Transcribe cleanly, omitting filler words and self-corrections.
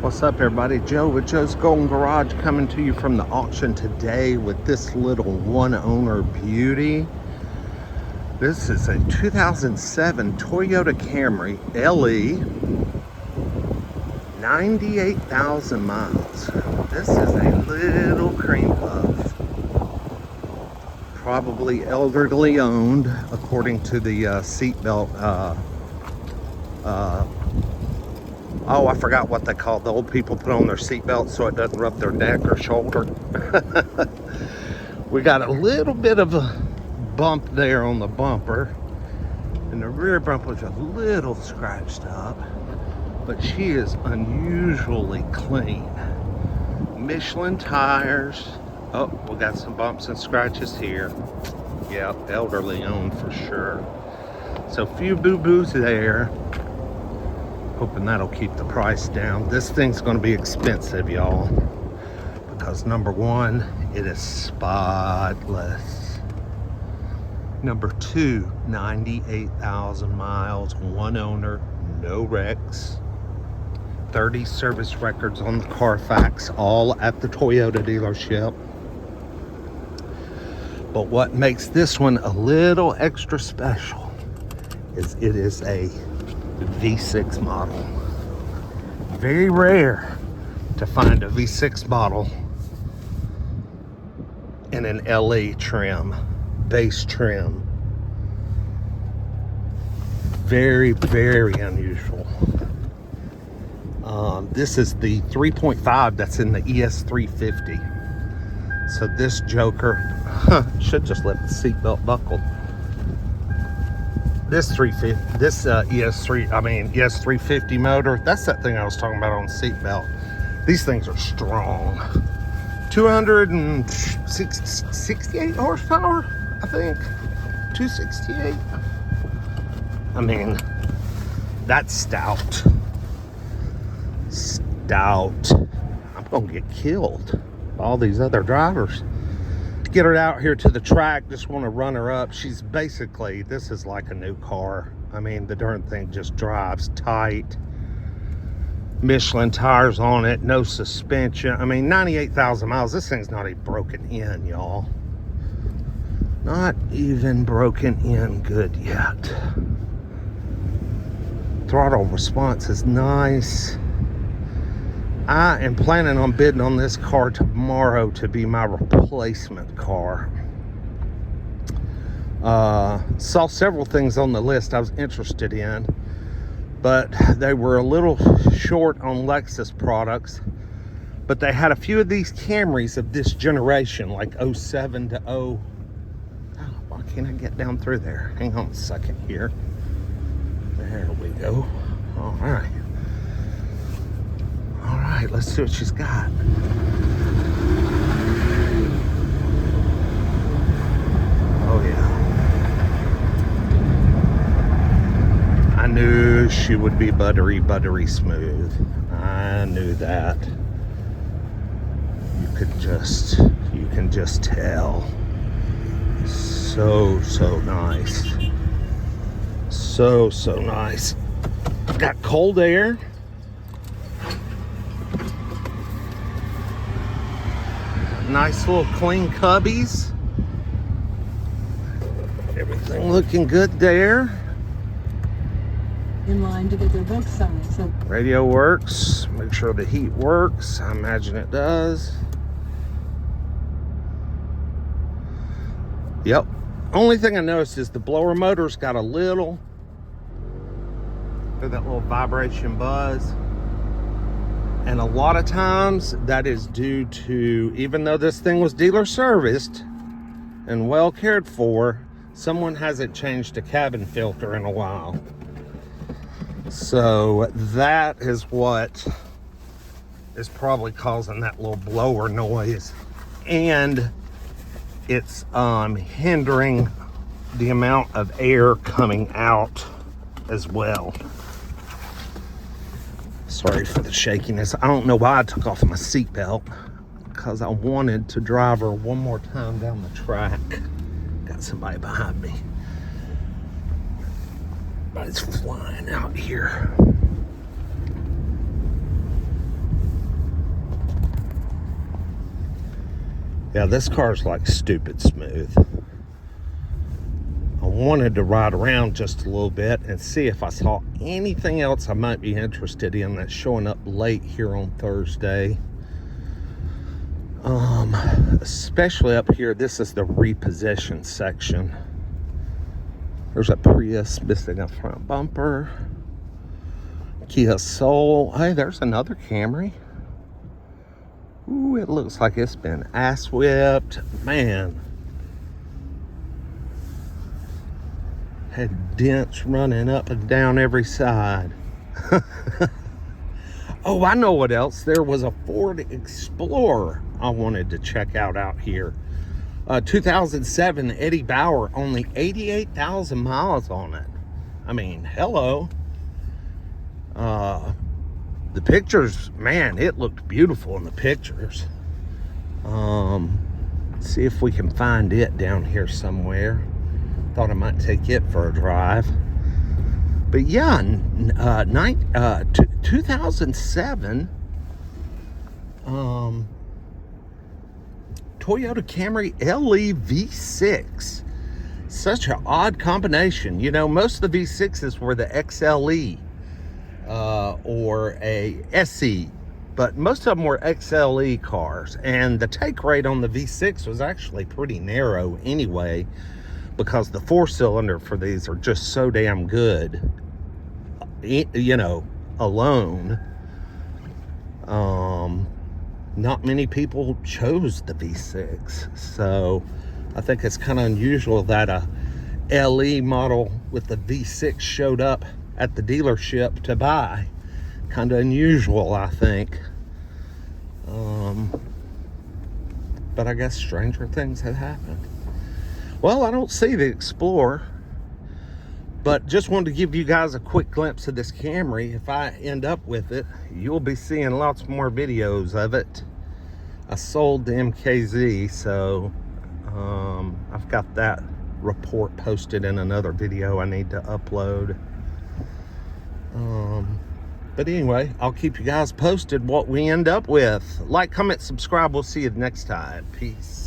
What's up, everybody? Joe with Joe's Golden Garage coming to you from the auction today with this little one-owner beauty. This is a 2007 Toyota Camry LE, 98,000 miles. This is a little cream puff, probably elderly owned, according to the seatbelt. Oh, I forgot what they call the old people put on their seatbelt so it doesn't rub their neck or shoulder. We got a little bit of a bump there on the bumper, and the rear bumper was a little scratched up, but she is unusually clean. Michelin tires. Oh, we got some bumps and scratches here. Yep, elderly owned for sure. So a few boo-boos there. Hoping that'll keep the price down. This thing's going to be expensive, y'all, because number one, it is spotless. Number two, 98,000 miles, one owner, no wrecks, 30 service records on the Carfax, all at the Toyota dealership. But what makes this one a little extra special is it is a V6 model. Very rare to find a V6 model in an LE trim, base trim. Very, very unusual. This is the 3.5 that's in the ES350. So this joker should just let the seatbelt buckle. This ES350 motor, that's that thing I was talking about on the seatbelt. These things are strong. 268 horsepower, I think. 268. I mean, that's stout. Stout. I'm gonna get killed by all these other drivers. Get her out here to the track, just want to run her up. She's basically, this is like a new car. I mean, the darn thing just drives tight. Michelin tires on it, no suspension. I mean, 98,000 miles. This thing's not even broken in, y'all. Not even broken in good yet. Throttle response is nice. I am planning on bidding on this car tomorrow to be my replacement car. Saw several things on the list I was interested in, but they were a little short on Lexus products. But they had a few of these Camrys of this generation, like 07 to 0. Oh, why can't I get down through there? Hang on a second here. There we go. All right. All right, let's see what she's got. Oh, yeah. I knew she would be buttery, buttery smooth. I knew that. You can just tell. So nice. So nice. Got cold air. Nice little clean cubbies. Everything looking good there. In line to get their book signed. So radio works. Make sure the heat works. I imagine it does. Yep. Only thing I noticed is the blower motor's got a little, that little vibration buzz. And a lot of times that is due to, even though this thing was dealer serviced and well cared for, someone hasn't changed a cabin filter in a while. So that is what is probably causing that little blower noise. And it's hindering the amount of air coming out as well. Sorry for the shakiness. I don't know why I took off my seatbelt, because I wanted to drive her one more time down the track. Got somebody behind me. But it's flying out here. Yeah, this car's like stupid smooth. I wanted to ride around just a little bit and see if I saw anything else I might be interested in that's showing up late here on Thursday. Especially up here, this is the repossession section. There's a Prius missing a front bumper. Kia Soul. Hey, there's another Camry. Ooh, it looks like it's been ass whipped. Man. Had dents running up and down every side. Oh, I know what else. There was a Ford Explorer I wanted to check out here. 2007 Eddie Bauer, only 88,000 miles on it. I mean, hello. The pictures, man, it looked beautiful in the pictures. See if we can find it down here somewhere. Thought I might take it for a drive. But yeah, 2007 Toyota Camry LE V6. Such an odd combination. You know, most of the V6s were the XLE or a SE, but most of them were XLE cars, and the take rate on the V6 was actually pretty narrow anyway, because the 4-cylinder for these are just so damn good, you know, alone. Not many people chose the V6, so I think it's kind of unusual that a LE model with the V6 showed up at the dealership to buy. Kind of unusual, I think. But I guess stranger things have happened. Well, I don't see the Explorer, but just wanted to give you guys a quick glimpse of this Camry. If I end up with it, you'll be seeing lots more videos of it. I sold the MKZ, so I've got that report posted in another video I need to upload. But anyway, I'll keep you guys posted what we end up with. Like, comment, subscribe. We'll see you next time. Peace.